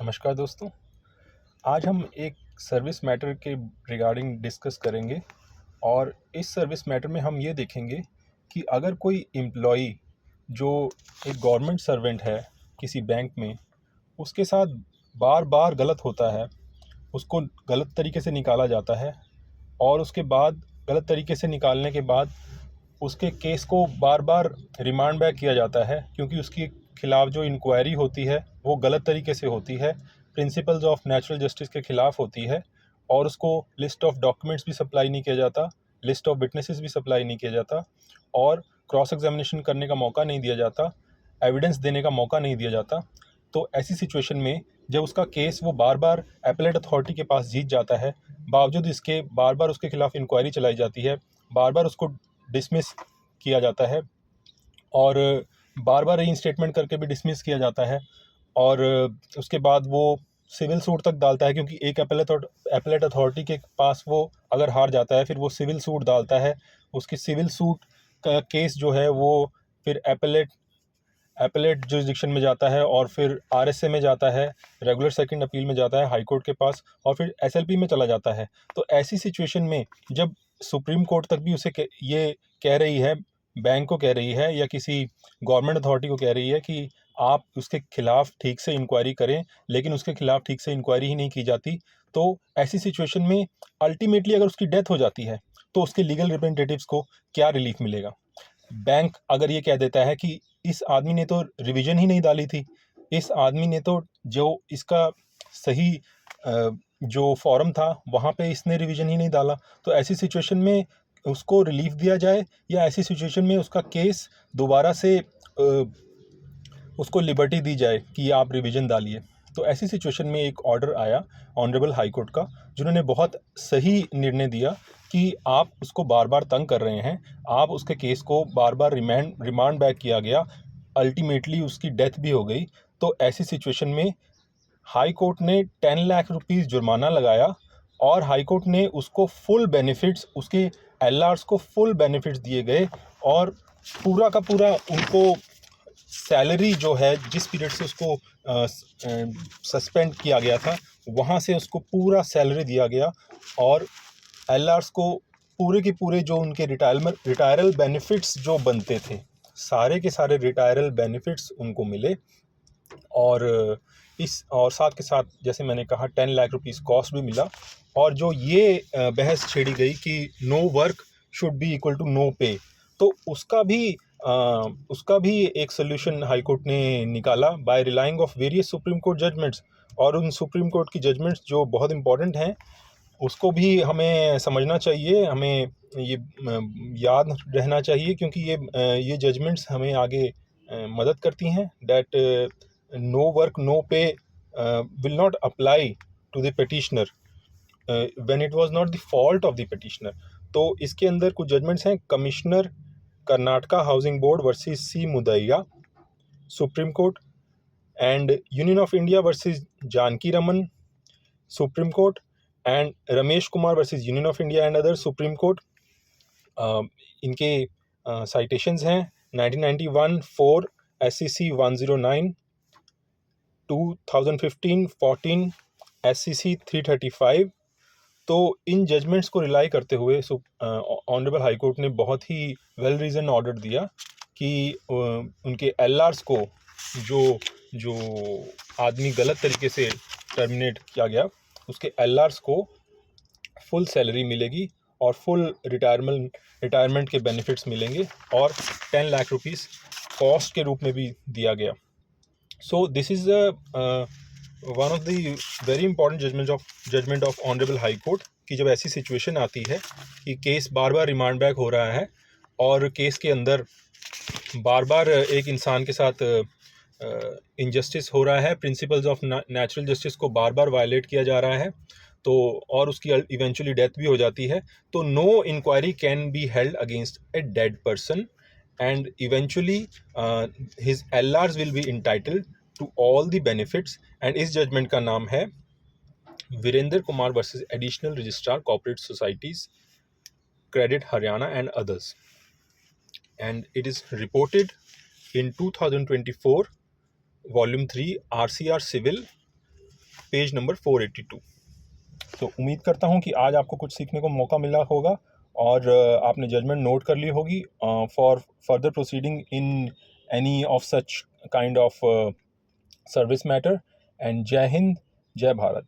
नमस्कार दोस्तों। आज हम एक सर्विस मैटर के रिगार्डिंग डिस्कस करेंगे और इस सर्विस मैटर में हम ये देखेंगे कि अगर कोई एम्प्लॉई जो एक गवर्नमेंट सर्वेंट है किसी बैंक में, उसके साथ बार बार गलत होता है, उसको गलत तरीके से निकाला जाता है और उसके बाद गलत तरीके से निकालने के बाद उसके केस को बार बार रिमांड बैक किया जाता है क्योंकि उसके खिलाफ़ जो इंक्वायरी होती है वो गलत तरीके से होती है, प्रिंसिपल्स ऑफ नेचुरल जस्टिस के ख़िलाफ़ होती है और उसको लिस्ट ऑफ डॉक्यूमेंट्स भी सप्लाई नहीं किया जाता, लिस्ट ऑफ विटनेसेस भी सप्लाई नहीं किया जाता और क्रॉस एग्जामिनेशन करने का मौका नहीं दिया जाता, एविडेंस देने का मौका नहीं दिया जाता। तो ऐसी सिचुएशन में जब उसका केस वो बार बार एपेलेट अथॉरिटी के पास जीत जाता है, बावजूद इसके बार बार उसके खिलाफ़ इंक्वायरी चलाई जाती है, बार बार उसको डिसमिस किया जाता है और बार बार रीइंस्टेटमेंट करके भी डिसमिस किया जाता है और उसके बाद वो सिविल सूट तक डालता है क्योंकि एक एपेलेट अथॉरिटी के पास वो अगर हार जाता है फिर वो सिविल सूट डालता है। उसकी सिविल सूट का केस जो है वो फिर एपेलेट जुरिसडिक्शन में जाता है और फिर आरएसए में जाता है, रेगुलर सेकंड अपील में जाता है हाई कोर्ट के पास और फिर एसएलपी में चला जाता है। तो ऐसी सिचुएशन में जब सुप्रीम कोर्ट तक भी उसे ये कह रही है, बैंक को कह रही है या किसी गवर्नमेंट अथॉरिटी को कह रही है कि आप उसके खिलाफ़ ठीक से इंक्वायरी करें, लेकिन उसके खिलाफ़ ठीक से इंक्वायरी ही नहीं की जाती, तो ऐसी सिचुएशन में अल्टीमेटली अगर उसकी डेथ हो जाती है तो उसके लीगल रिप्रेजेंटेटिव्स को क्या रिलीफ मिलेगा? बैंक अगर ये कह देता है कि इस आदमी ने तो रिवीजन ही नहीं डाली थी, इस आदमी ने तो जो इसका सही जो फॉर्म था वहाँ पे इसने रिवीजन ही नहीं डाला, तो ऐसी सिचुएशन में उसको रिलीफ दिया जाए या ऐसी सिचुएशन में उसका केस दोबारा से उसको लिबर्टी दी जाए कि आप रिवीजन डालिए। तो ऐसी सिचुएशन में एक ऑर्डर आया ऑनरेबल हाई कोर्ट का, जिन्होंने बहुत सही निर्णय दिया कि आप उसको बार बार तंग कर रहे हैं, आप उसके केस को बार बार रिमांड बैक किया गया, अल्टीमेटली उसकी डेथ भी हो गई। तो ऐसी सिचुएशन में हाई कोर्ट ने 10 लाख रुपीज़ जुर्माना लगाया और हाई कोर्ट ने उसको फुल बेनिफिट्स, उसके एलआर्स को फुल बेनिफिट्स दिए गए और पूरा का पूरा उनको सैलरी जो है जिस पीरियड से उसको सस्पेंड किया गया था वहाँ से उसको पूरा सैलरी दिया गया और एलआर्स को पूरे के पूरे जो उनके रिटायरल बेनिफिट्स जो बनते थे, सारे के सारे रिटायरल बेनिफिट्स उनको मिले और और साथ के साथ जैसे मैंने कहा 10 लाख रुपीज़ कॉस्ट भी मिला। और जो ये बहस छेड़ी गई कि no work should be equal to no pay, तो उसका भी एक सोल्यूशन हाई कोर्ट ने निकाला by relying of various supreme court judgments. और उन सुप्रीम कोर्ट की जजमेंट्स जो बहुत इंपॉर्टेंट हैं उसको भी हमें समझना चाहिए, हमें ये याद रहना चाहिए क्योंकि ये जजमेंट्स हमें आगे मदद करती हैं। That no work no pay will not apply to the petitioner when it was not the fault of the petitioner. तो इसके अंदर कुछ जजमेंट्स हैं, commissioner Karnataka housing board versus C Mudaiah supreme court and union of India versus Janaki Raman supreme court and Ramesh Kumar versus union of India and other supreme court. इनके citations हैं 1991 4 SCC 109, 2015 14 SCC 335। तो इन judgements को rely करते हुए ऑनरेबल हाई कोर्ट ने बहुत ही well reason order दिया कि उनके एलआर्स को जो जो आदमी गलत तरीके से टर्मिनेट किया गया उसके एलआर्स को फुल सैलरी मिलेगी और फुल रिटायरमेंट के बेनिफिट्स मिलेंगे और 10 लाख रुपीज़ कॉस्ट के रूप में भी दिया गया। So this is one of the very important judgment of honourable high court कि जब ऐसी सिचुएशन आती है कि केस बार बार रिमांड बैक हो रहा है और केस के अंदर बार बार एक इंसान के साथ इनजस्टिस हो रहा है, प्रिंसिपल्स ऑफ नेचुरल जस्टिस को बार बार वायलेट किया जा रहा है, तो और उसकी इवेंचुअली डेथ भी हो जाती है, तो no inquiry can be held against a dead person and eventually his LRs will be entitled to all the benefits. And इस जजमेंट का नाम है Virender Kumar versus additional registrar corporate societies credit Haryana and others, and it is reported in 2024 volume 3 RCR Civil page number 482। तो उम्मीद करता हूँ कि आज आपको कुछ सीखने को मौका मिला होगा और आपने जजमेंट नोट कर ली होगी for further proceeding in any of such kind of service matter. And जय हिंद, जय भारत।